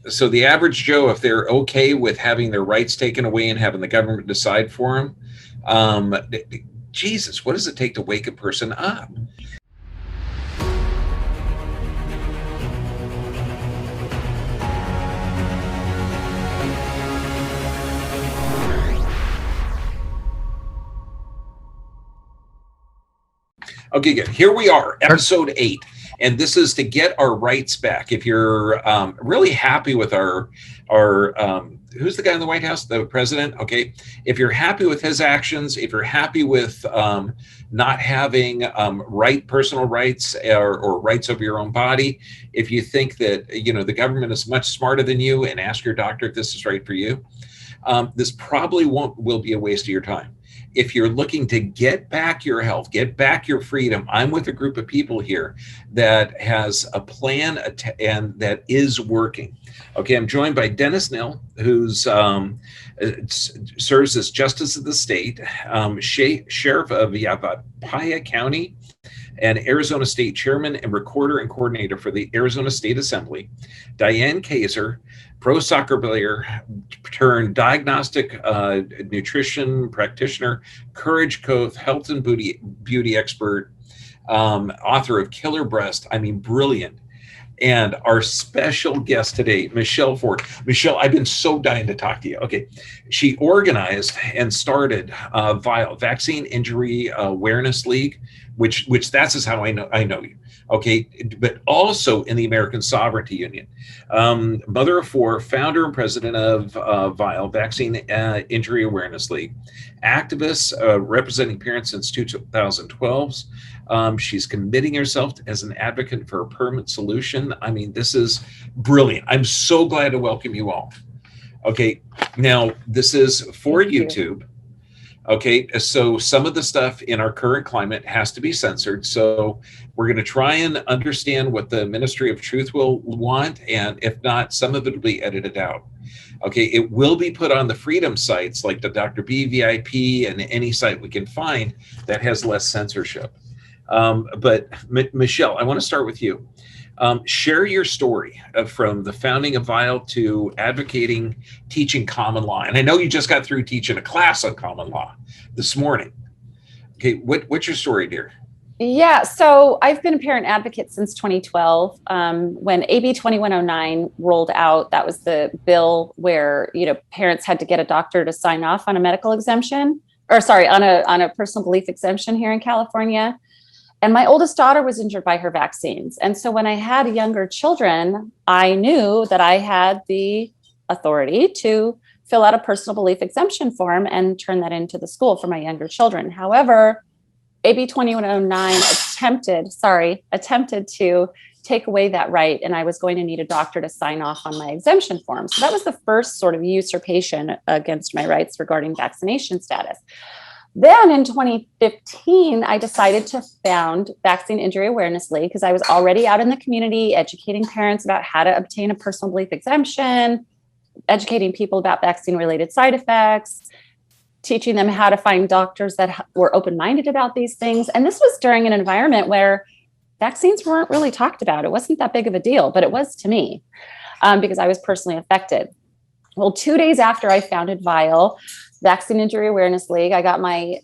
So the average Joe, if they're okay with having their rights taken away and having the government decide for them, Jesus, what does it take to wake a person up? Okay, good. Here we are, episode 8. And this is to get our rights back. If you're really happy with our who's the guy in the White House, the president? Okay, if you're happy with his actions, if you're happy with not having personal rights or rights over your own body, if you think that the government is much smarter than you, and ask your doctor if this is right for you, this probably will be a waste of your time. If you're looking to get back your health, get back your freedom, I'm with a group of people here that has a plan and that is working. Okay, I'm joined by Dennis Knill, who's serves as Justice of the State, Sheriff of Yavapai County, and Arizona State Chairman and Recorder and Coordinator for the Arizona State Assembly. Diane Kazer, pro soccer player turned diagnostic nutrition practitioner, courage coach, health and beauty expert, author of Killer Breast. I mean, brilliant. And our special guest today, Michelle Ford. Michelle, I've been so dying to talk to you. Okay, she organized and started VILE, Vaccine Injury Awareness League, which that's how I know you. Okay, but also in the American Sovereignty Union. Mother of 4, founder and president of VILE, Vaccine Injury Awareness League, activist representing parents since 2012. She's committing herself as an advocate for a permanent solution. I mean, this is brilliant. I'm so glad to welcome you all. Okay, now this is for YouTube. Okay, so some of the stuff in our current climate has to be censored. So we're going to try and understand what the Ministry of Truth will want. And if not, some of it will be edited out. Okay, it will be put on the freedom sites like the Dr. B VIP and any site we can find that has less censorship. But Michelle, I want to start with you. Share your story from the founding of VILE to advocating, teaching common law. And I know you just got through teaching a class on common law this morning. Okay, what's your story, dear? Yeah, so I've been a parent advocate since 2012. When AB 2109 rolled out, that was the bill where parents had to get a doctor to sign off on a medical exemption, on a personal belief exemption here in California. And my oldest daughter was injured by her vaccines. And so when I had younger children, I knew that I had the authority to fill out a personal belief exemption form and turn that into the school for my younger children. However, AB 2109 attempted to take away that right. And I was going to need a doctor to sign off on my exemption form. So that was the first sort of usurpation against my rights regarding vaccination status. Then in 2015, I decided to found Vaccine Injury Awareness League because I was already out in the community educating parents about how to obtain a personal belief exemption, educating people about vaccine-related side effects, teaching them how to find doctors that were open-minded about these things. And this was during an environment where vaccines weren't really talked about. It wasn't that big of a deal, but it was to me because I was personally affected. Well, 2 days after I founded VILE, Vaccine Injury Awareness League, I got my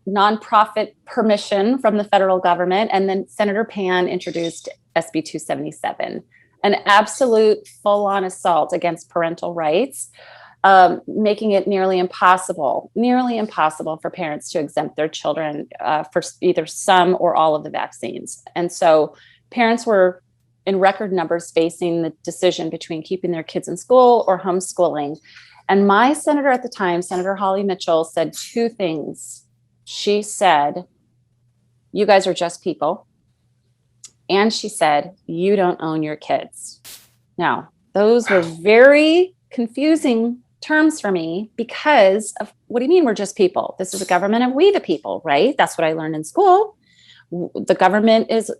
nonprofit permission from the federal government, and then Senator Pan introduced SB 277, an absolute full-on assault against parental rights, making it nearly impossible for parents to exempt their children for either some or all of the vaccines. And so parents were in record numbers facing the decision between keeping their kids in school or homeschooling. And my senator at the time, Senator Holly Mitchell, said 2 things. She said, "You guys are just people." And she said, "You don't own your kids." Now, those were very confusing terms for me because of, what do you mean we're just people? This is a government of we the people, right? That's what I learned in school. The government is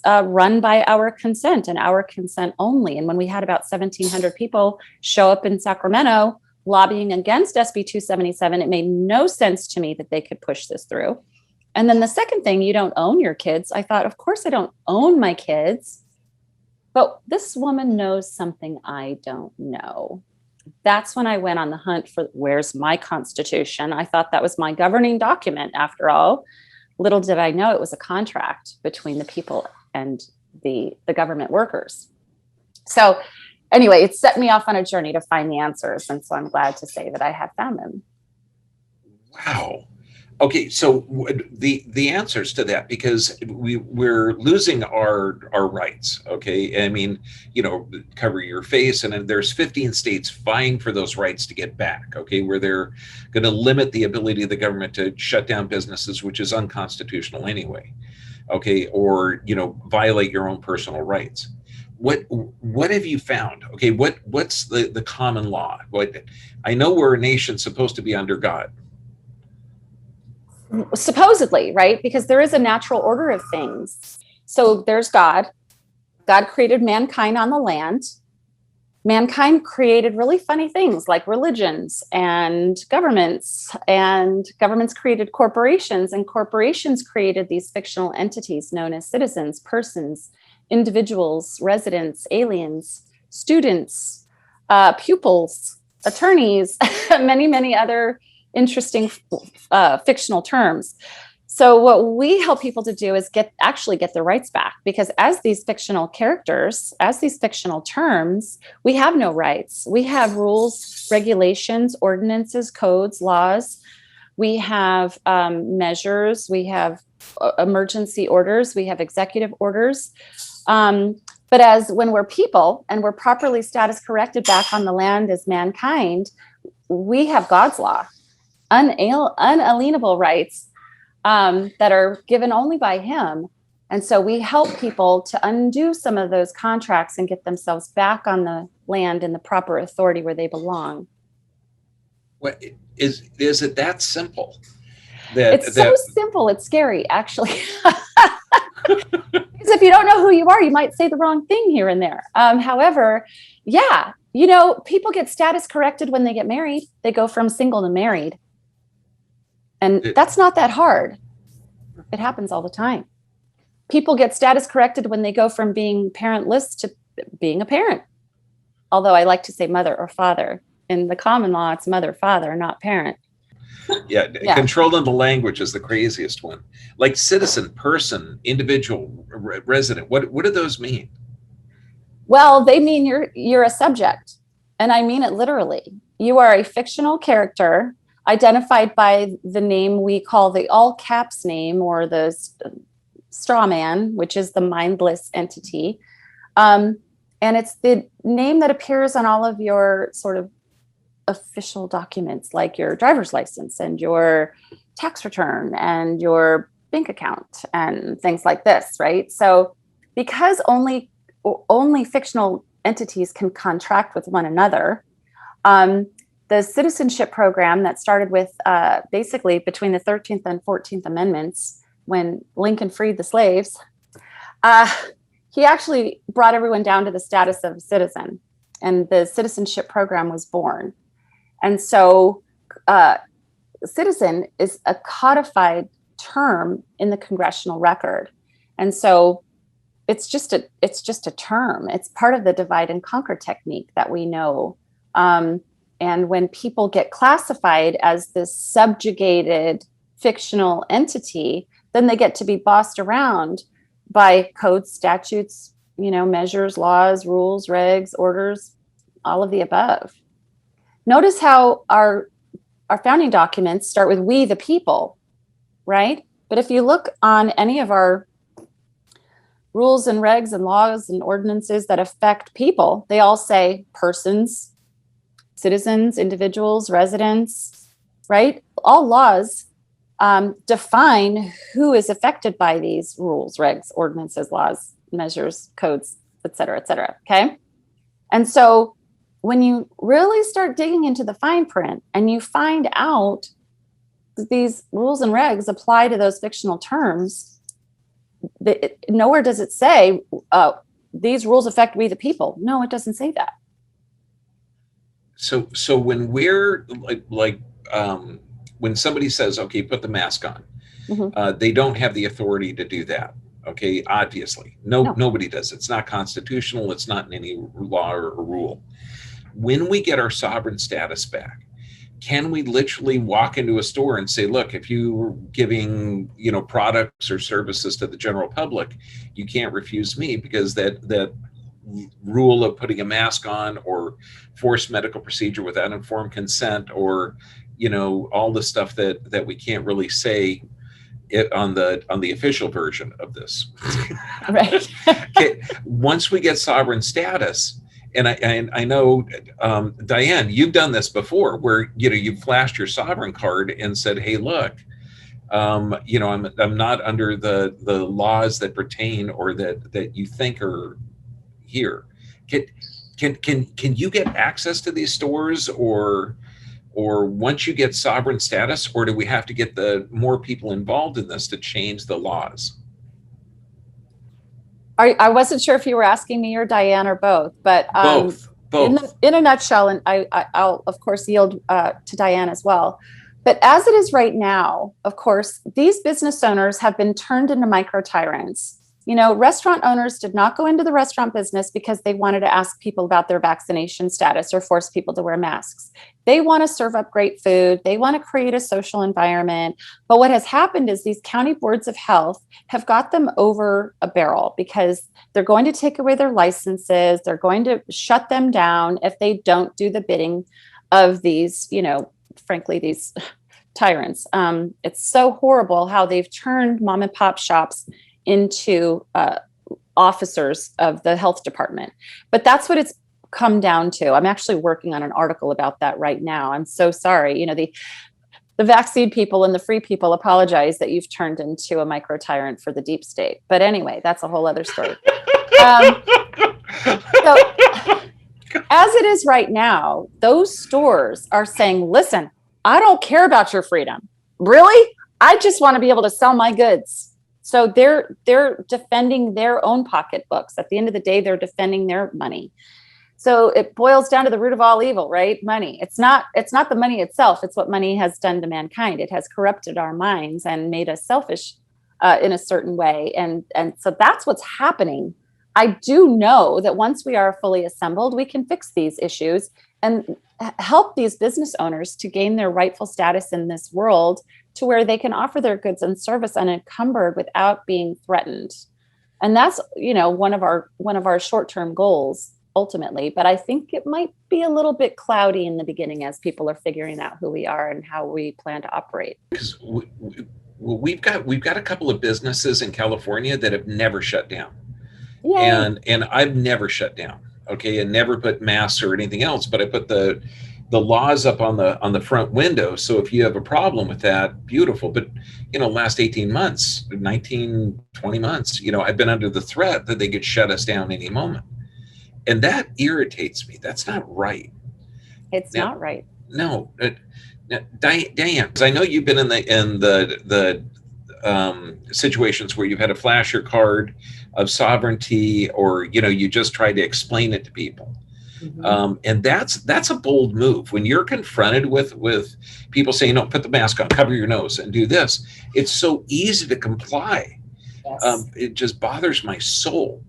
run by our consent and our consent only. And when we had about 1,700 people show up in Sacramento lobbying against SB 277, it made no sense to me that they could push this through. And then the second thing, you don't own your kids. I thought, of course I don't own my kids. But this woman knows something I don't know. That's when I went on the hunt for where's my Constitution. I thought that was my governing document after all. Little did I know it was a contract between the people and the government workers. So anyway, it set me off on a journey to find the answers. And so I'm glad to say that I have found them. Wow. Okay, so the answers to that, because we're losing our rights. Okay, I mean, cover your face, and then there's 15 states vying for those rights to get back. Okay, where they're going to limit the ability of the government to shut down businesses, which is unconstitutional anyway. Okay, or violate your own personal rights. What have you found? Okay, what's the common law? I know we're a nation supposed to be under God. Supposedly, right? Because there is a natural order of things. So there's God. God created mankind on the land. Mankind created really funny things like religions and governments created corporations, and corporations created these fictional entities known as citizens, persons, individuals, residents, aliens, students, pupils, attorneys, many, many other interesting fictional terms. So what we help people to do is actually get their rights back, because as these fictional characters, as these fictional terms, we have no rights. We have rules, regulations, ordinances, codes, laws. We have measures. We have emergency orders. We have executive orders. But when we're people and we're properly status corrected back on the land as mankind, we have God's law. Unalienable rights that are given only by him. And so we help people to undo some of those contracts and get themselves back on the land in the proper authority where they belong. What is it that simple? So simple, it's scary, actually. Because if you don't know who you are, you might say the wrong thing here and there. However, yeah, people get status corrected when they get married. They go from single to married. And that's not that hard. It happens all the time. People get status corrected when they go from being parentless to being a parent. Although I like to say mother or father. In the common law, it's mother, father, not parent. Yeah. Controlling the language is the craziest one. Like citizen, person, individual, resident. What do those mean? Well, they mean you're a subject. And I mean it literally. You are a fictional character identified by the name we call the all caps name, or the straw man, which is the mindless entity. And it's the name that appears on all of your sort of official documents, like your driver's license and your tax return and your bank account and things like this, right? So because only fictional entities can contract with one another, the citizenship program that started with basically between the 13th and 14th Amendments, when Lincoln freed the slaves, he actually brought everyone down to the status of a citizen, and the citizenship program was born. And so citizen is a codified term in the congressional record. And so it's just a term. It's part of the divide and conquer technique that we know. And when people get classified as this subjugated fictional entity, then they get to be bossed around by codes, statutes, measures, laws, rules, regs, orders, all of the above. Notice how our founding documents start with "we the people," right? But if you look on any of our rules and regs and laws and ordinances that affect people, they all say persons, citizens, individuals, residents, right? All laws define who is affected by these rules, regs, ordinances, laws, measures, codes, et cetera, okay? And so when you really start digging into the fine print and you find out that these rules and regs apply to those fictional terms, nowhere does it say these rules affect we the people. No, it doesn't say that. So when we're when somebody says, okay, put the mask on, they don't have the authority to do that. Okay, obviously, No. nobody does. It's not constitutional. It's not in any law or rule. When we get our sovereign status back, can we literally walk into a store and say, look, if you're giving, products or services to the general public, you can't refuse me, because that rule of putting a mask on or forced medical procedure without informed consent, or all the stuff that we can't really say it on the official version of this. Right. Okay, once we get sovereign status, and I know, Diane, you've done this before, where you flashed your sovereign card and said, "Hey, look, I'm not under the laws that pertain or that you think are here." Can you get access to these stores, or once you get sovereign status, or do we have to get the more people involved in this to change the laws? I wasn't sure if you were asking me or Diane or both, but Both. In a nutshell, and I'll of course yield to Diane as well. But as it is right now, of course, these business owners have been turned into micro tyrants. Restaurant owners did not go into the restaurant business because they wanted to ask people about their vaccination status or force people to wear masks. They want to serve up great food. They want to create a social environment. But what has happened is these county boards of health have got them over a barrel, because they're going to take away their licenses. They're going to shut them down if they don't do the bidding of these, frankly, these tyrants. It's so horrible how they've turned mom and pop shops into officers of the health department. But that's what it's come down to. I'm actually working on an article about that right now. I'm so sorry. The vaccine people and the free people apologize that you've turned into a micro tyrant for the deep state. But anyway, that's a whole other story. So as it is right now, those stores are saying, listen, I don't care about your freedom. Really? I just want to be able to sell my goods. So they're defending their own pocketbooks. At the end of the day, they're defending their money. So it boils down to the root of all evil, right? Money. It's not the money itself. It's what money has done to mankind. It has corrupted our minds and made us selfish in a certain way. And so that's what's happening. I do know that once we are fully assembled, we can fix these issues and help these business owners to gain their rightful status in this world, to where they can offer their goods and service unencumbered without being threatened. And that's, one of our short-term goals ultimately. But I think it might be a little bit cloudy in the beginning as people are figuring out who we are and how we plan to operate. Because we've got a couple of businesses in California that have never shut down. Yay. And I've never shut down. Okay, and never put masks or anything else, but I put the laws up on the front window. So if you have a problem with that, beautiful. But last 18 months, 19, 20 months, I've been under the threat that they could shut us down any moment. And that irritates me. That's not right. It's not right. No. Diane, because I know you've been in the situations where you've had to flash your card of sovereignty, or you just try to explain it to people. Mm-hmm. And that's a bold move. When you're confronted with people saying, "No, put the mask on, cover your nose, and do this," it's so easy to comply. Yes. It just bothers my soul.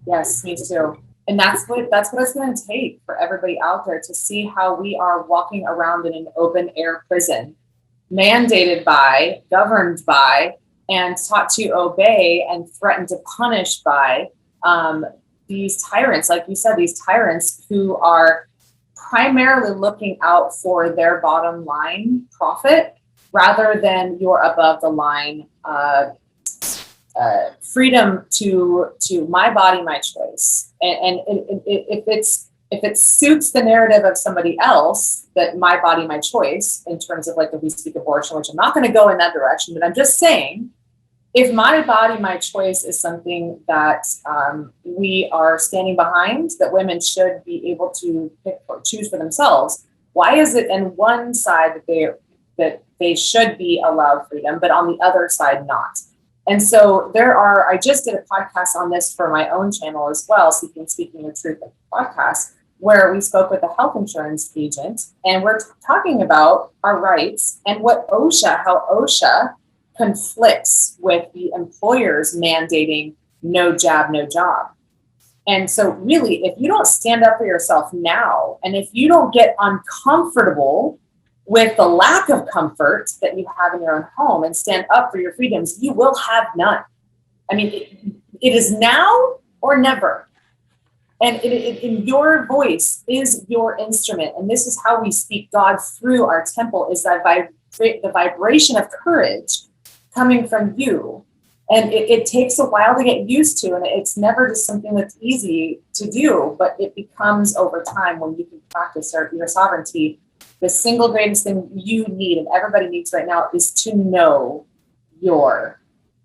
Yes, me too. And that's what it's going to take for everybody out there to see how we are walking around in an open air prison, mandated by, governed by, and taught to obey and threatened to punish by these tyrants, like you said, these tyrants who are primarily looking out for their bottom line profit rather than your above the line freedom to my body, my choice. And if it suits the narrative of somebody else, that my body, my choice, in terms of like if we speak abortion, which I'm not going to go in that direction, but I'm just saying, if my body, my choice is something that we are standing behind, that women should be able to pick or choose for themselves, why is it on one side that they should be allowed freedom, but on the other side not? And so I just did a podcast on this for my own channel as well, Speaking the Truth podcast, where we spoke with a health insurance agent, and we're talking about our rights and how OSHA conflicts with the employers mandating no jab, no job. And so really, if you don't stand up for yourself now, and if you don't get uncomfortable with the lack of comfort that you have in your own home and stand up for your freedoms, you will have none. I mean, it is now or never. And in your voice is your instrument. And this is how we speak God through our temple, is that the vibration of courage coming from you. And it takes a while to get used to, and it's never just something that's easy to do, but it becomes over time when you can practice your sovereignty. The single greatest thing you need, and everybody needs right now, is to know your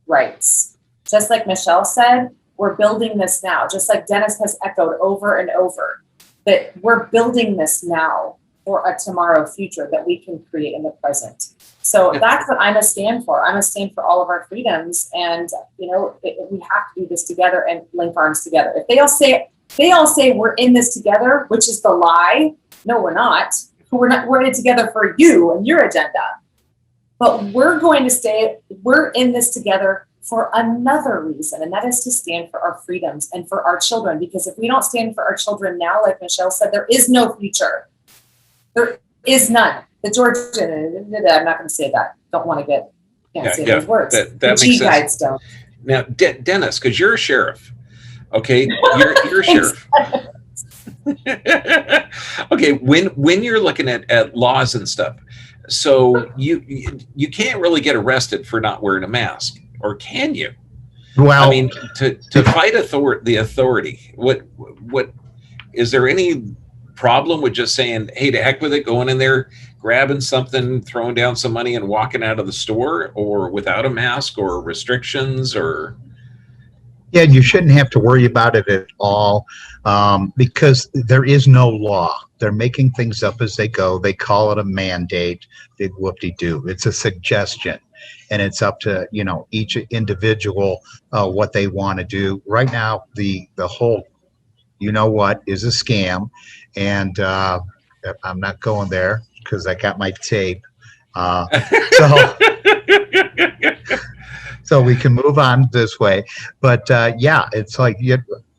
rights. Just like Michelle said, we're building this now. Just like Dennis has echoed over and over, that we're building this now for a tomorrow future that we can create in the present. So that's what I'm a stand for. I'm a stand for all of our freedoms. And, we have to do this together and link arms together. If they all say we're in this together, which is the lie. No, we're not. We're in it together for you and your agenda. But we're in this together for another reason. And that is to stand for our freedoms and for our children. Because if we don't stand for our children now, like Michelle said, there is no future. There is none. The Georgian, I'm not going to say that. Don't want to can't say those words. That the makes G sense. guides don't. Now, Dennis, because you're a sheriff, okay? You're a sheriff. Okay, when you're looking at laws and stuff, so you can't really get arrested for not wearing a mask, or can you? Well, I mean, to fight the authority, what is there any problem with just saying, hey, to heck with it, going in there, grabbing something, throwing down some money and walking out of the store, or without a mask, or restrictions, or? Yeah, you shouldn't have to worry about it at all, because there is no law. They're making things up as they go. They call it a mandate, big whoop-de-doo. It's a suggestion, and it's up to each individual what they want to do. Right now, the whole is a scam, and I'm not going there because I got my tape. So we can move on this way. But it's like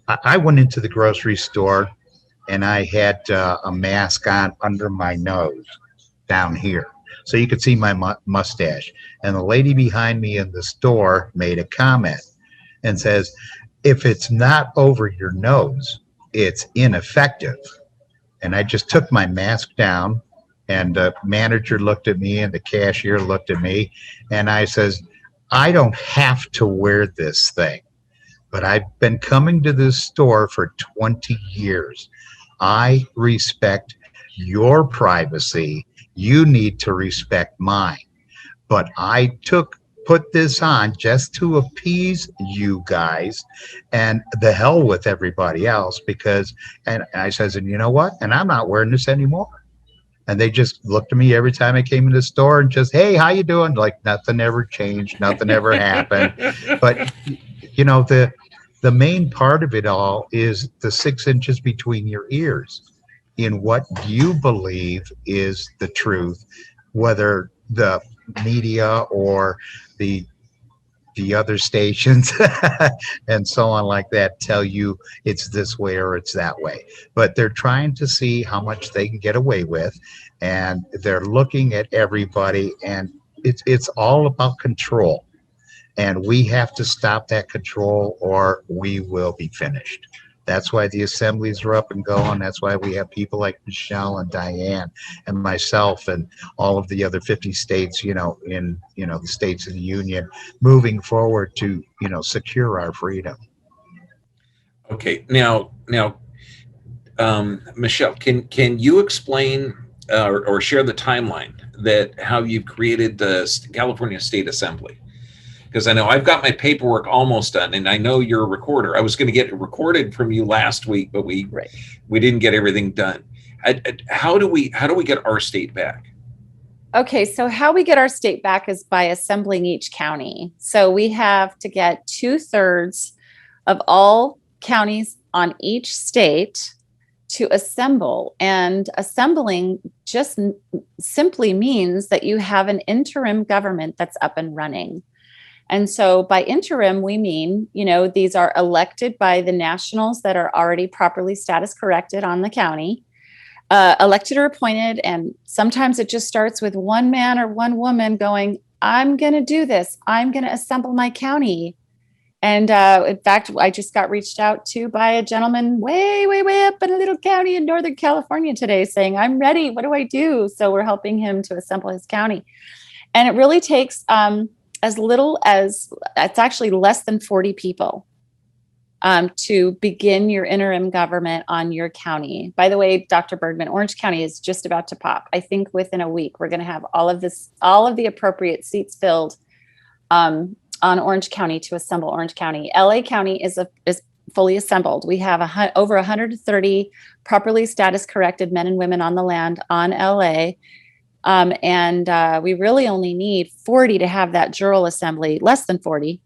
I went into the grocery store and I had a mask on under my nose down here. So you could see my mustache. And the lady behind me in the store made a comment and says, if it's not over your nose, it's ineffective. And I just took my mask down, and the manager looked at me and the cashier looked at me, and I says, I don't have to wear this thing, but I've been coming to this store for 20 years. I respect your privacy. You need to respect mine. But I put this on just to appease you guys, and the hell with everybody else, and I says, and you know what? And I'm not wearing this anymore. And they just looked at me every time I came in the store and just, hey, how you doing? Like nothing ever changed, nothing ever happened. But the main part of it all is the 6 inches between your ears in what you believe is the truth, whether the media or the other stations and so on like that tell you it's this way or it's that way. But they're trying to see how much they can get away with, and they're looking at everybody, and it's all about control. And we have to stop that control or we will be finished. That's why the assemblies are up and going. That's why we have people like Michelle and Diane and myself and all of the other 50 states, in the states of the Union, moving forward to, secure our freedom. Okay, now, Michelle, can you explain or share the timeline that how you've created the California State Assembly? Because I know I've got my paperwork almost done, and I know you're a recorder. I was going to get it recorded from you last week, but we didn't get everything done. How do we get our state back? Okay, so how we get our state back is by assembling each county. So we have to get 2/3 of all counties on each state to assemble. And assembling just simply means that you have an interim government that's up and running. And so by interim, we mean, these are elected by the nationals that are already properly status corrected on the county, elected or appointed. And sometimes it just starts with one man or one woman going, I'm going to do this. I'm going to assemble my county. And in fact, I just got reached out to by a gentleman way, way, way up in a little county in Northern California today saying, I'm ready. What do I do? So we're helping him to assemble his county. And it really takes as little as, it's actually less than 40 people to begin your interim government on your county. By the way, Dr. Bergman, Orange County is just about to pop. I think within a week, we're going to have all of the appropriate seats filled on Orange County to assemble Orange County. LA County is fully assembled. We have over 130 properly status corrected men and women on the land on LA. And we really only need 40 to have that jural assembly, less than 40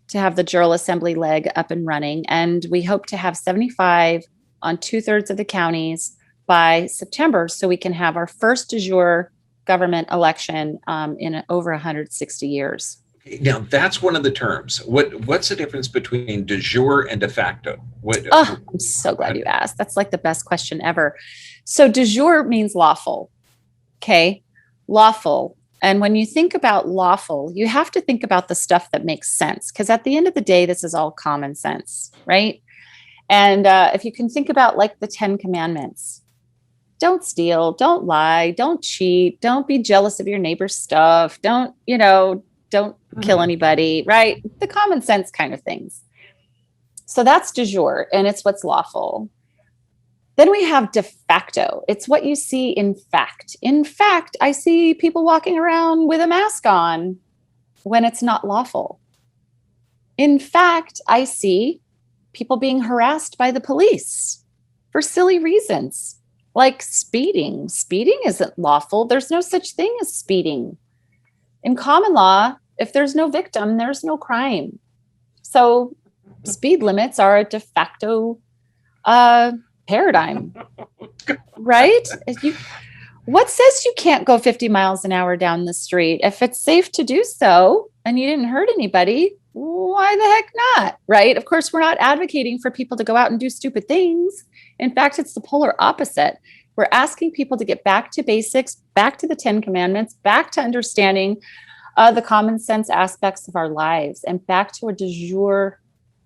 to have the jural assembly leg up and running. And we hope to have 75 on 2/3 of the counties by September, so we can have our first de jure government election in over 160 years. Now, that's one of the terms. What's the difference between de jure and de facto? I'm so glad you asked. That's like the best question ever. So de jure means lawful. Okay. Lawful. And when you think about lawful, you have to think about the stuff that makes sense. Because at the end of the day, this is all common sense, right? And if you can think about like the 10 commandments, don't steal, don't lie, don't cheat, don't be jealous of your neighbor's stuff, don't kill anybody, right? The common sense kind of things. So that's de jure, and it's what's lawful. Then we have de facto. It's what you see in fact. In fact, I see people walking around with a mask on when it's not lawful. In fact, I see people being harassed by the police for silly reasons, like speeding. Speeding isn't lawful. There's no such thing as speeding. In common law, if there's no victim, there's no crime. So speed limits are a de facto paradigm, right? What says you can't go 50 miles an hour down the street? If it's safe to do so and you didn't hurt anybody, why the heck not, right? Of course, we're not advocating for people to go out and do stupid things. In fact, it's the polar opposite. We're asking people to get back to basics, back to the 10 commandments, back to understanding the common sense aspects of our lives, and back to a de jure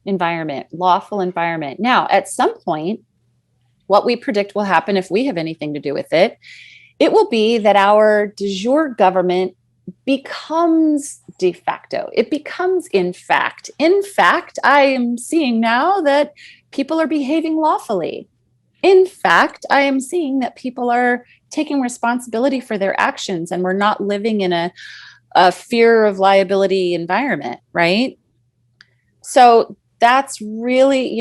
environment, lawful environment. Now, at some point, what we predict will happen, if we have anything to do with it, it will be that our de jure government becomes de facto. It becomes in fact. In fact, I am seeing now that people are behaving lawfully. In fact, I am seeing that people are taking responsibility for their actions, and we're not living in a fear of liability environment, right? So that's really,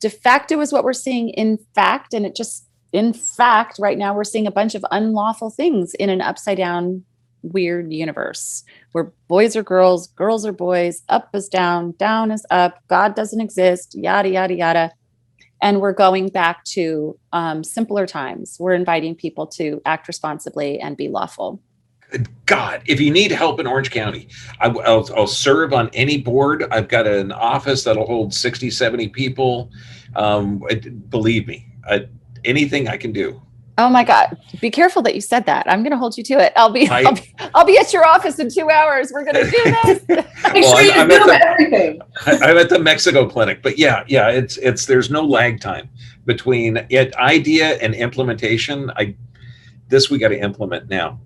de facto is what we're seeing in fact. And in fact, right now we're seeing a bunch of unlawful things in an upside down, weird universe where boys are girls, girls are boys, up is down, down is up, God doesn't exist, yada, yada, yada. And we're going back to simpler times. We're inviting people to act responsibly and be lawful. God, if you need help in Orange County, I'll serve on any board. I've got an office that'll hold 60, 70 people. Believe me, anything I can do. Oh my God. Be careful that you said that. I'm going to hold you to it. I'll be at your office in 2 hours. We're going to do this. Everything. I'm at the Mexico clinic, but yeah, it's there's no lag time between idea and implementation. We got to implement now.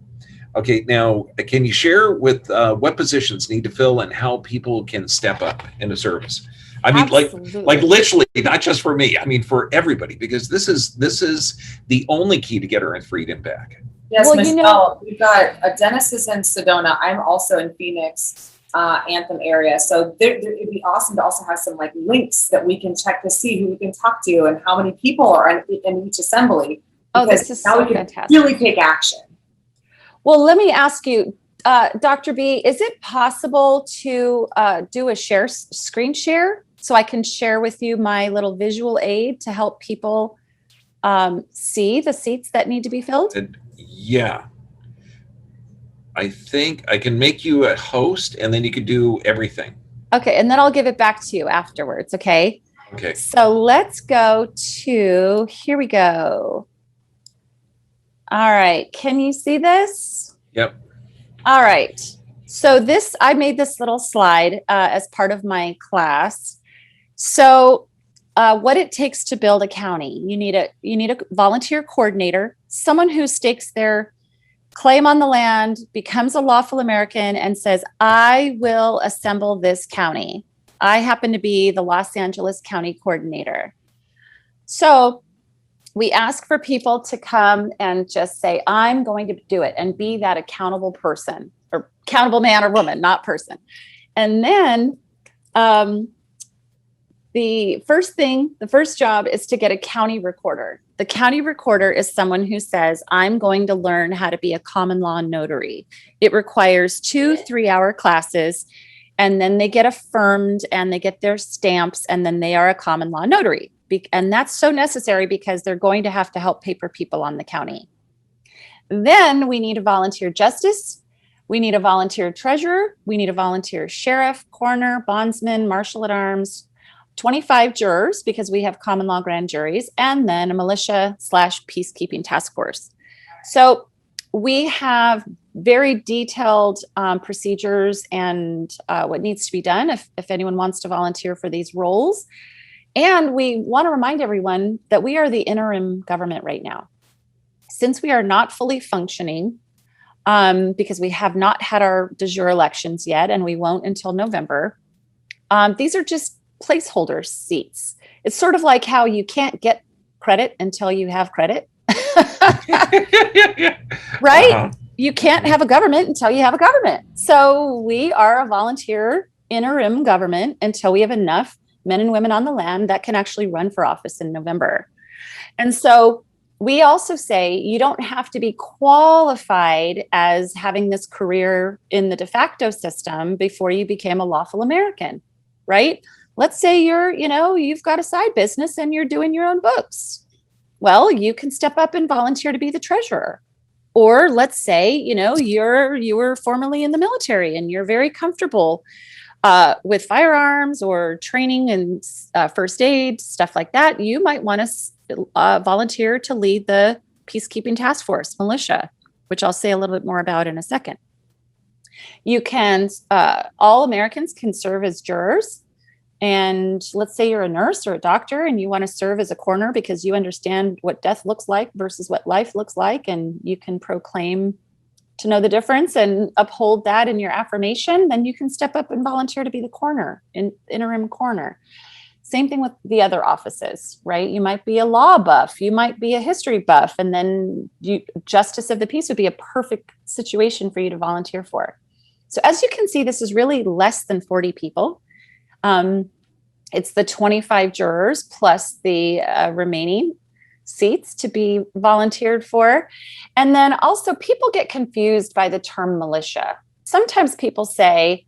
Okay, now can you share with what positions need to fill and how people can step up into service? I mean, like literally, not just for me. I mean, for everybody, because this is the only key to get our freedom back. Yes, well, Michelle, we've got Dennis is in Sedona. I'm also in Phoenix, Anthem area. So it'd be awesome to also have some like links that we can check to see who we can talk to and how many people are in each assembly. Oh, this is so fantastic. Really take action. Well, let me ask you, Dr. B, is it possible to do a screen share so I can share with you my little visual aid to help people see the seats that need to be filled? Yeah. I think I can make you a host and then you could do everything. Okay, and then I'll give it back to you afterwards, okay? Okay. So let's go to, here we go. All right, can you see this? Yep. All right. So I made this little slide as part of my class. So what it takes to build a county, you need a volunteer coordinator, someone who stakes their claim on the land, becomes a lawful American, and says, I will assemble this county. I happen to be the Los Angeles County coordinator. So we ask for people to come and just say, I'm going to do it, and be that accountable person, or accountable man or woman, not person. And then the first job is to get a county recorder. The county recorder is someone who says, I'm going to learn how to be a common law notary. It requires 2 3-hour classes, and then they get affirmed and they get their stamps, and then they are a common law notary. And that's so necessary because they're going to have to help paper people on the county. Then we need a volunteer justice. We need a volunteer treasurer. We need a volunteer sheriff, coroner, bondsman, marshal at arms, 25 jurors, because we have common law grand juries, and then a militia/peacekeeping task force. So we have very detailed procedures and what needs to be done if anyone wants to volunteer for these roles. And we want to remind everyone that we are the interim government right now. Since we are not fully functioning, because we have not had our de jure elections yet, and we won't until November, these are just placeholder seats. It's sort of like how you can't get credit until you have credit. Right? Uh-huh. You can't have a government until you have a government. So we are a volunteer interim government until we have enough men and women on the land that can actually run for office in November. And so we also say you don't have to be qualified as having this career in the de facto system before you became a lawful American, right? Let's say you've got a side business and you're doing your own books. Well, you can step up and volunteer to be the treasurer. Or let's say, you were formerly in the military and you're very comfortable with firearms or training and first aid, stuff like that. You might want to volunteer to lead the peacekeeping task force, militia, which I'll say a little bit more about in a second. You can, all Americans can serve as jurors. And let's say you're a nurse or a doctor and you want to serve as a coroner because you understand what death looks like versus what life looks like. And you can proclaim to know the difference and uphold that in your affirmation. Then you can step up and volunteer to be the coroner, interim coroner. Same thing with the other offices, right? You might be a law buff. You might be a history buff. And then justice of the peace would be a perfect situation for you to volunteer for. So as you can see, this is really less than 40 people. It's the 25 jurors plus the remaining seats to be volunteered for. And then also people get confused by the term militia. Sometimes people say,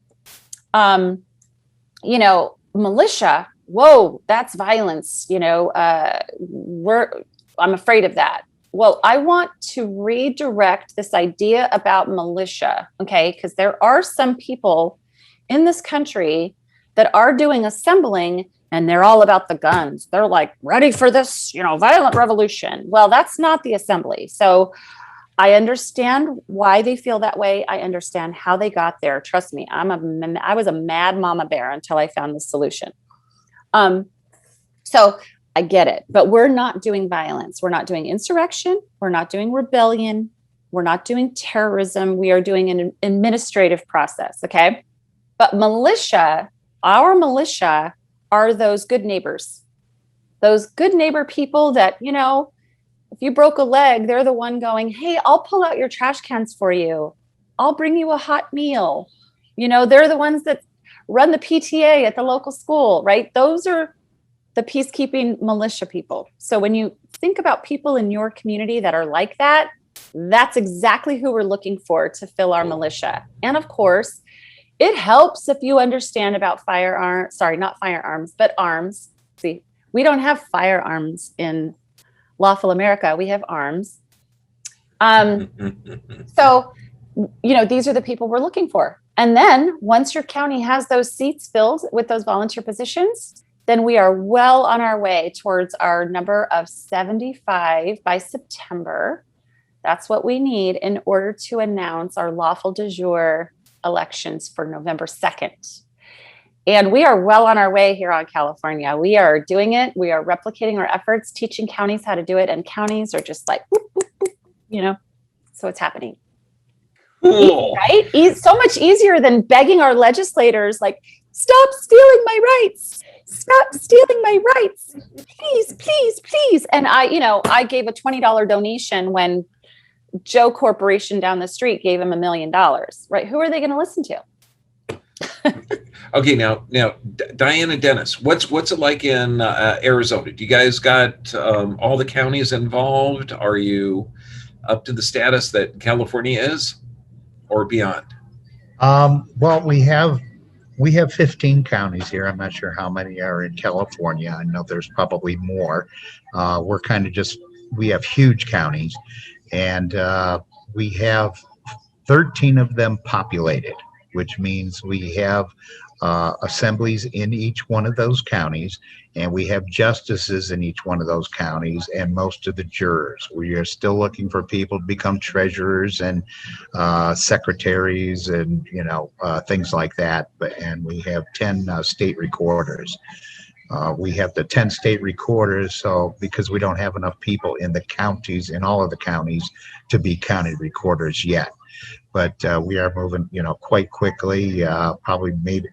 militia, whoa, that's violence. I'm afraid of that. Well, I want to redirect this idea about militia, okay? Because there are some people in this country that are doing assembling and they're all about the guns. They're like ready for this, violent revolution. Well, that's not the assembly. So I understand why they feel that way. I understand how they got there. Trust me, I was a mad mama bear until I found the solution. So I get it, but we're not doing violence. We're not doing insurrection. We're not doing rebellion. We're not doing terrorism. We are doing an administrative process. Okay. But our militia are those good neighbors, those good neighbor people that, if you broke a leg, they're the one going, hey, I'll pull out your trash cans for you. I'll bring you a hot meal. They're the ones that run the PTA at the local school, right? Those are the peacekeeping militia people. So when you think about people in your community that are like that, that's exactly who we're looking for to fill our militia. And of course, it helps if you understand about not firearms, but arms. See, we don't have firearms in lawful America, we have arms. So, these are the people we're looking for. And then once your county has those seats filled with those volunteer positions, then we are well on our way towards our number of 75 by September. That's what we need in order to announce our lawful de jure elections for November 2nd. And we are well on our way here on California. We are doing it. We are replicating our efforts, teaching counties how to do it. And counties are just like, whoop, whoop, whoop, so it's happening. Cool. Right? So much easier than begging our legislators, like, stop stealing my rights. Stop stealing my rights. Please, please, please. And I gave a $20 donation when Joe Corporation down the street gave him $1 million, right? Who are they going to listen to? Okay, now, Diane and Dennis, what's it like in Arizona? Do you guys got all the counties involved? Are you up to the status that California is, or beyond? Well, we have 15 counties here. I'm not sure how many are in California. I know there's probably more. We have huge counties, and we have 13 of them populated, which means we have assemblies in each one of those counties, and we have justices in each one of those counties and most of the jurors. We are still looking for people to become treasurers and secretaries and things like that. And we have 10 state recorders. We have the 10 state recorders, so because we don't have enough people in the counties, in all of the counties, to be county recorders yet. But we are moving, quite quickly, probably maybe,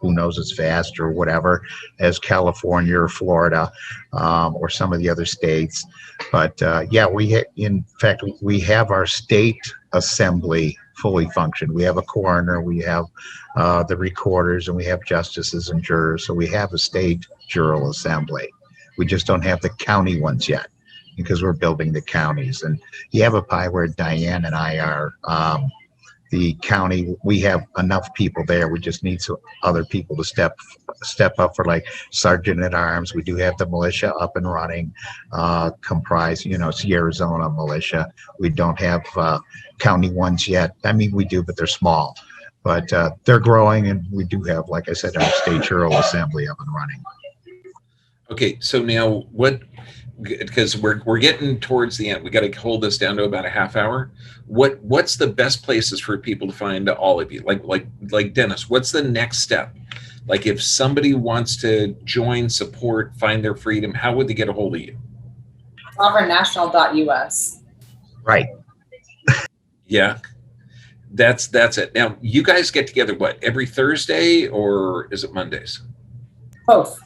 who knows, as fast or whatever as California or Florida or some of the other states. But in fact, we have our state assembly fully functioned. We have a coroner, we have the recorders, and we have justices and jurors. So we have a state jural assembly. We just don't have the county ones yet, because we're building the counties. And Yavapai, where Diane and I are, the county, we have enough people there. We just need some other people to step up for, like, sergeant at arms. We do have the militia up and running, comprised, it's the Arizona militia. We don't have county ones yet. I mean, we do, but they're small. But they're growing, and we do have, like I said, our state jural assembly up and running. Okay, so now because we're getting towards the end, we got to hold this down to about a half hour. What's the best places for people to find all of you? Like Dennis, what's the next step? Like, if somebody wants to join, support, find their freedom, how would they get a hold of you? sovereignnational.us. Right. Yeah, that's it. Now, you guys get together every Thursday, or is it Mondays? Both.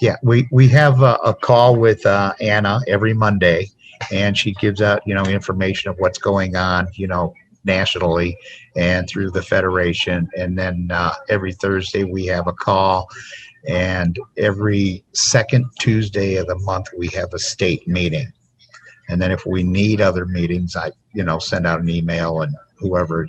Yeah, we have a call with Anna every Monday, and she gives out, information of what's going on, nationally and through the Federation. And then every Thursday we have a call, and every second Tuesday of the month we have a state meeting. And then if we need other meetings, I, send out an email, and whoever,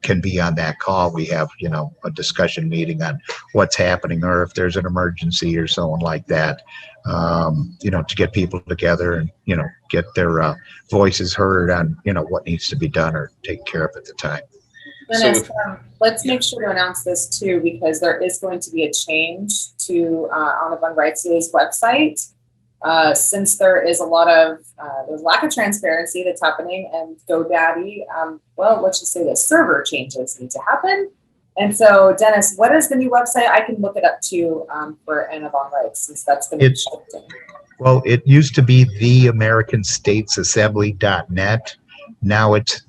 can be on that call. We have, a discussion meeting on what's happening, or if there's an emergency or someone like that, to get people together and, get their voices heard on, what needs to be done or taken care of at the time. Dennis, let's make sure to announce this too, because there is going to be a change to Audubon Rights' website. Since there is a lot of there's lack of transparency that's happening, and GoDaddy, let's just say the server changes need to happen. And so, Dennis, what is the new website? I can look it up too for Audubon Rights, since that's going to be shifting. Well, it used to be theamericanstatesassembly.net. Now it's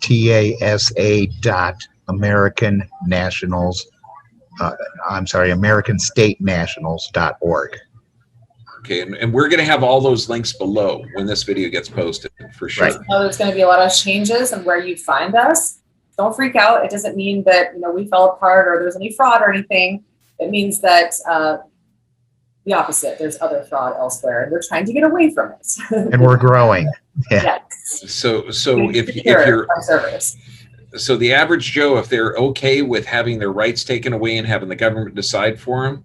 AmericanStateNationals.org. Okay, and we're going to have all those links below when this video gets posted, for sure. Right. There's going to be a lot of changes in where you find us. Don't freak out. It doesn't mean that we fell apart or there's any fraud or anything. It means that the opposite. There's other fraud elsewhere. They're trying to get away from it. And we're growing. Yeah. Yes. So if you're so the average Joe, if they're okay with having their rights taken away and having the government decide for them,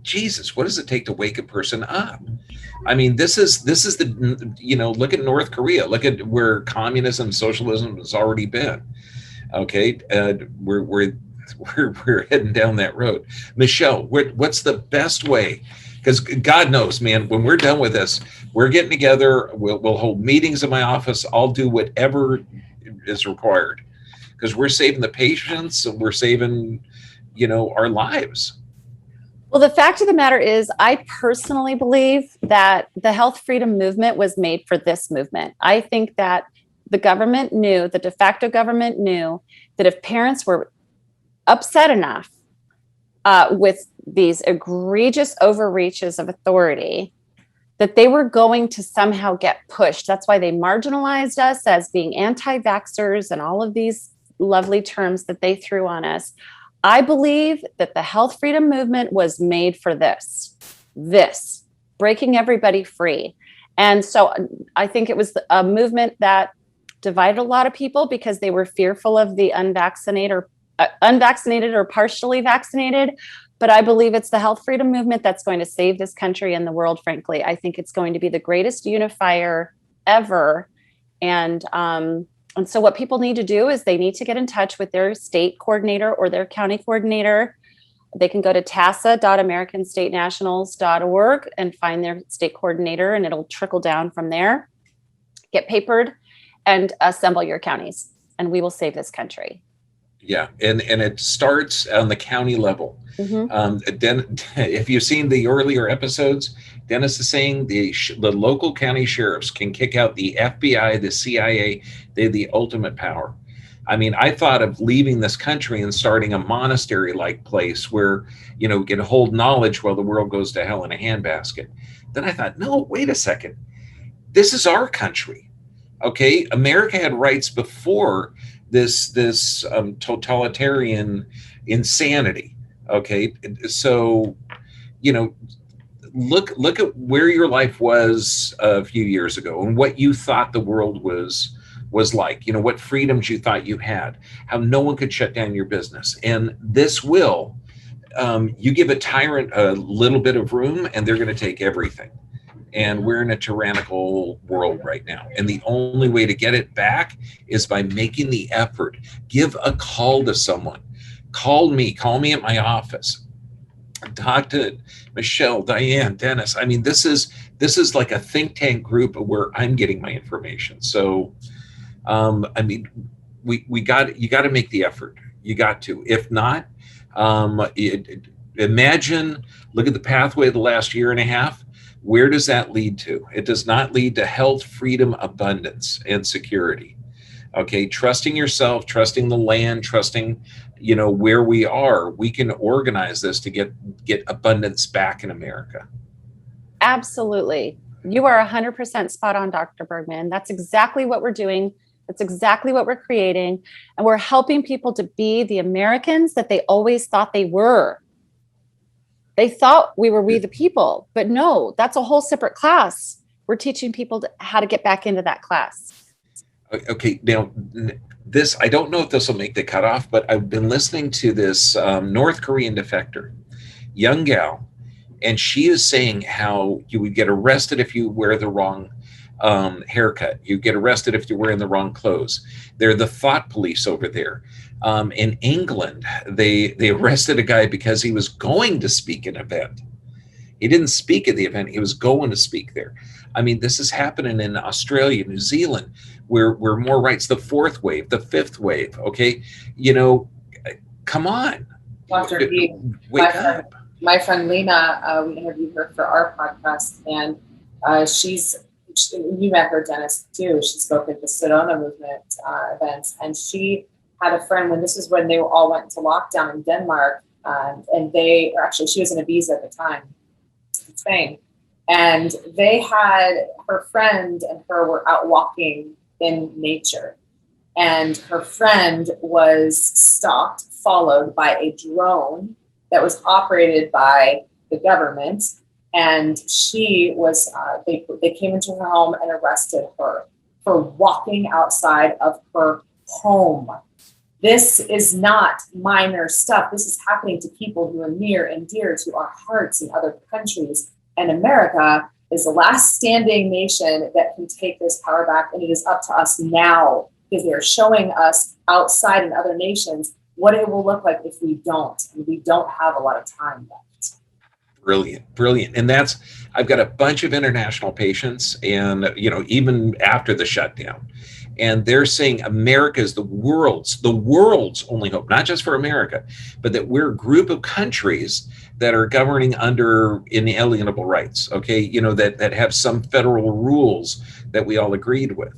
Jesus, what does it take to wake a person up? I mean, this is the, look at North Korea, look at where communism, socialism has already been. Okay, we're heading down that road. Michelle, what's the best way? Because God knows, man, when we're done with this, we're getting together. We'll hold meetings in my office. I'll do whatever is required, because we're saving the patients and we're saving, our lives. Well, the fact of the matter is, I personally believe that the health freedom movement was made for this movement. I think that the government knew, the de facto government knew, that if parents were upset enough with these egregious overreaches of authority, that they were going to somehow get pushed. That's why they marginalized us as being anti-vaxxers and all of these lovely terms that they threw on us. I believe that the health freedom movement was made for this, breaking everybody free. And so I think it was a movement that divided a lot of people because they were fearful of the unvaccinated or partially vaccinated. But I believe it's the health freedom movement that's going to save this country and the world, frankly. I think it's going to be the greatest unifier ever. And so what people need to do is they need to get in touch with their state coordinator or their county coordinator. They can go to tasa.americanstatenationals.org and find their state coordinator, and it'll trickle down from there. Get papered and assemble your counties, and we will save this country. Yeah, and it starts on the county level. Mm-hmm. If you've seen the earlier episodes, Dennis is saying the local county sheriffs can kick out the FBI, the CIA. They're the ultimate power. I mean, I thought of leaving this country and starting a monastery-like place where, we can hold knowledge while the world goes to hell in a handbasket. Then I thought, no, wait a second. This is our country. Okay, America had rights before this totalitarian insanity. Okay, so look at where your life was a few years ago and what you thought the world was like. What freedoms you thought you had, how no one could shut down your business. And this will, you give a tyrant a little bit of room and they're going to take everything. And we're in a tyrannical world right now. And the only way to get it back is by making the effort. Give a call to someone. Call me at my office. Talk to Michelle, Diane, Dennis. I mean, this is like a think tank group where I'm getting my information. So, I mean, you got to make the effort. You got to. If not, imagine, look at the pathway of the last year and a half. Where does that lead to? It does not lead to health, freedom, abundance, and security. Okay, trusting yourself, trusting the land, trusting, where we are. We can organize this to get abundance back in America. Absolutely. You are 100% spot on, Dr. Bergman. That's exactly what we're doing. That's exactly what we're creating. And we're helping people to be the Americans that they always thought they were. They thought we were we the people, but no, that's a whole separate class. We're teaching people how to get back into that class. Okay, now this, I don't know if this will make the cutoff, but I've been listening to this North Korean defector, young gal, and she is saying how you would get arrested if you wear the wrong haircut. You get arrested if you're wearing the wrong clothes. They're the thought police over there. In England, they arrested a guy because he was going to speak an event. He didn't speak at the event. He was going to speak there. I mean, this is happening in Australia, New Zealand, where more rights, the fourth wave, the fifth wave. Okay. Come on. Dr. B, my friend Lena, we interviewed her for our podcast, and you met her, Dennis, too. She spoke at the Sedona movement events, and she had a friend when they all went into lockdown in Denmark, and she was in Ibiza at the time, in Spain, and they had her friend and her were out walking in nature, and her friend was stopped, followed by a drone that was operated by the government. And she was, they came into her home and arrested her for walking outside of her home. This is not minor stuff. This is happening to people who are near and dear to our hearts in other countries. And America is the last standing nation that can take this power back. And it is up to us now, because they are showing us outside in other nations what it will look like if we don't. And we don't have a lot of time left. Brilliant. And I've got a bunch of international patients, and, even after the shutdown, and they're saying America is the world's only hope, not just for America, but that we're a group of countries that are governing under inalienable rights, okay? That have some federal rules that we all agreed with.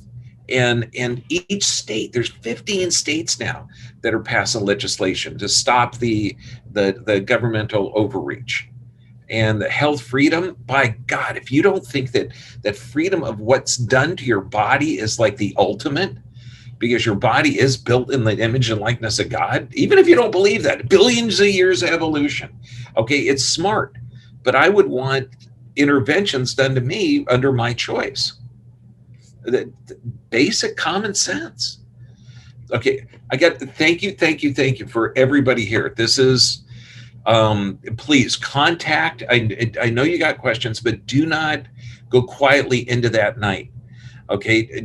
And each state, there's 15 states now that are passing legislation to stop the governmental overreach. And the health freedom, by God, if you don't think that freedom of what's done to your body is like the ultimate, because your body is built in the image and likeness of God, even if you don't believe that, billions of years of evolution, okay, it's smart. But I would want interventions done to me under my choice. The basic common sense. Okay, thank you for everybody here. This is, please contact. I know you got questions, but do not go quietly into that night. Okay,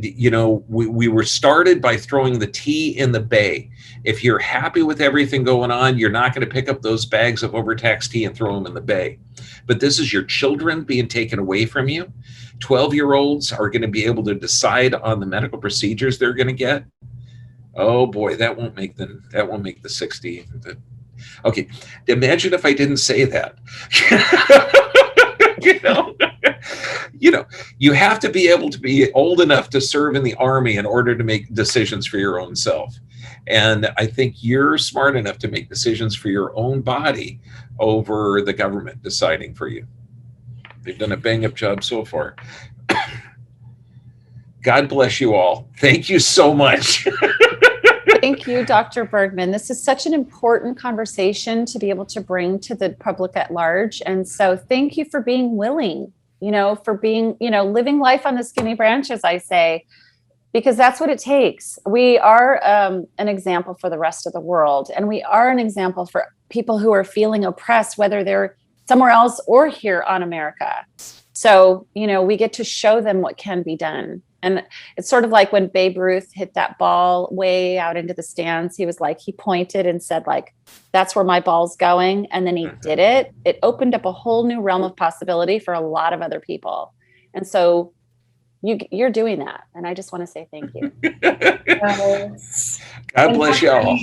we were started by throwing the tea in the bay. If you're happy with everything going on, you're not going to pick up those bags of overtaxed tea and throw them in the bay. But this is your children being taken away from you. 12-year-olds are going to be able to decide on the medical procedures they're going to get. Oh boy, that won't make the 60. Okay, imagine if I didn't say that. You have to be able to be old enough to serve in the Army in order to make decisions for your own self. And I think you're smart enough to make decisions for your own body over the government deciding for you. They've done a bang-up job so far. God bless you all. Thank you so much. Thank you, Dr. Bergman. This is such an important conversation to be able to bring to the public at large. And so thank you for being willing, for being, living life on the skinny branch, as I say, because that's what it takes. We are an example for the rest of the world. And we are an example for people who are feeling oppressed, whether they're somewhere else or here on America. So, we get to show them what can be done. And it's sort of like when Babe Ruth hit that ball way out into the stands, he pointed and said, that's where my ball's going. And then he did it. It opened up a whole new realm of possibility for a lot of other people. And so you're doing that. And I just want to say thank you. God bless you all.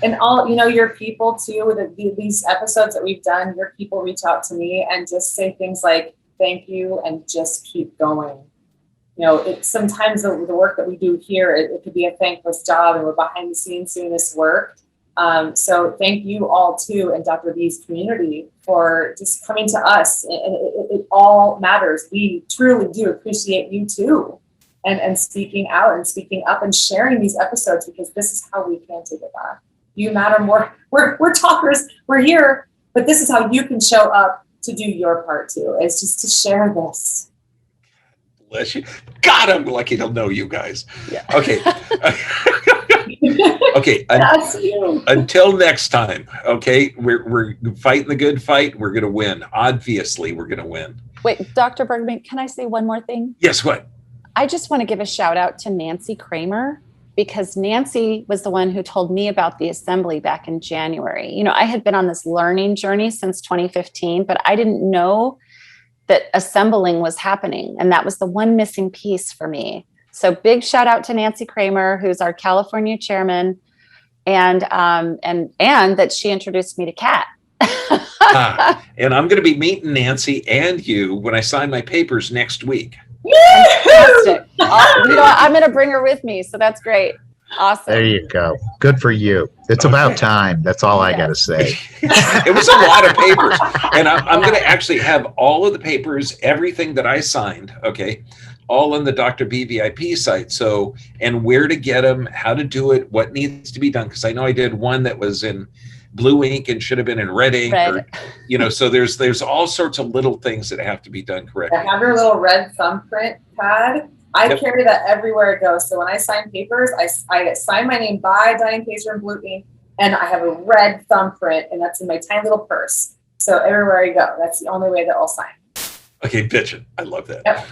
And all, your people too, these episodes that we've done, your people reach out to me and just say things like, thank you, and just keep going. It's sometimes the work that we do here, it could be a thankless job, and we're behind the scenes doing this work. So thank you all too, and Dr. B's community, for just coming to us. And it all matters. We truly do appreciate you too, and speaking out and speaking up and sharing these episodes, because this is how we can take it back. You matter more. We're talkers. We're here, but this is how you can show up to do your part too. It's just to share this. Bless you. God, I'm lucky to know you guys. Yeah. Okay. Okay. That's you. Until next time. Okay. We're fighting the good fight. We're going to win. Obviously, we're going to win. Wait, Dr. Bergman, can I say one more thing? Yes. What? I just want to give a shout out to Nancy Kramer, because Nancy was the one who told me about the assembly back in January. I had been on this learning journey since 2015, but I didn't know that assembling was happening. And that was the one missing piece for me. So big shout out to Nancy Kramer, who's our California chairman, and that she introduced me to Kat. And I'm going to be meeting Nancy and you when I sign my papers next week. Fantastic. I'm going to bring her with me. So that's great. Awesome. There you go. Good for you. It's about time. That's all I got to say. It was a lot of papers. And I'm going to actually have all of the papers, everything that I signed, okay, all on the Dr. B VIP site. So, and where to get them, how to do it, what needs to be done. Because I know I did one that was in blue ink and should have been in red ink. Or, so there's all sorts of little things that have to be done correctly. Have your little red thumbprint pad. I Yep. carry that everywhere I go. So when I sign papers, I sign my name by Diane Kazer in blue ink, and I have a red thumbprint, and that's in my tiny little purse. So everywhere I go, that's the only way that I'll sign. Okay, bitchin'. I love that. Yep.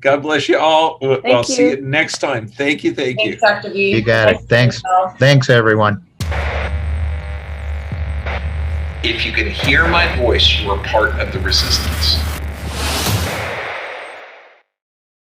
God bless you all. I'll Thank see you. you next time. Thank you. Thanks, Dr. V. You got it. Thanks. Thanks, everyone. If you can hear my voice, you are part of the resistance.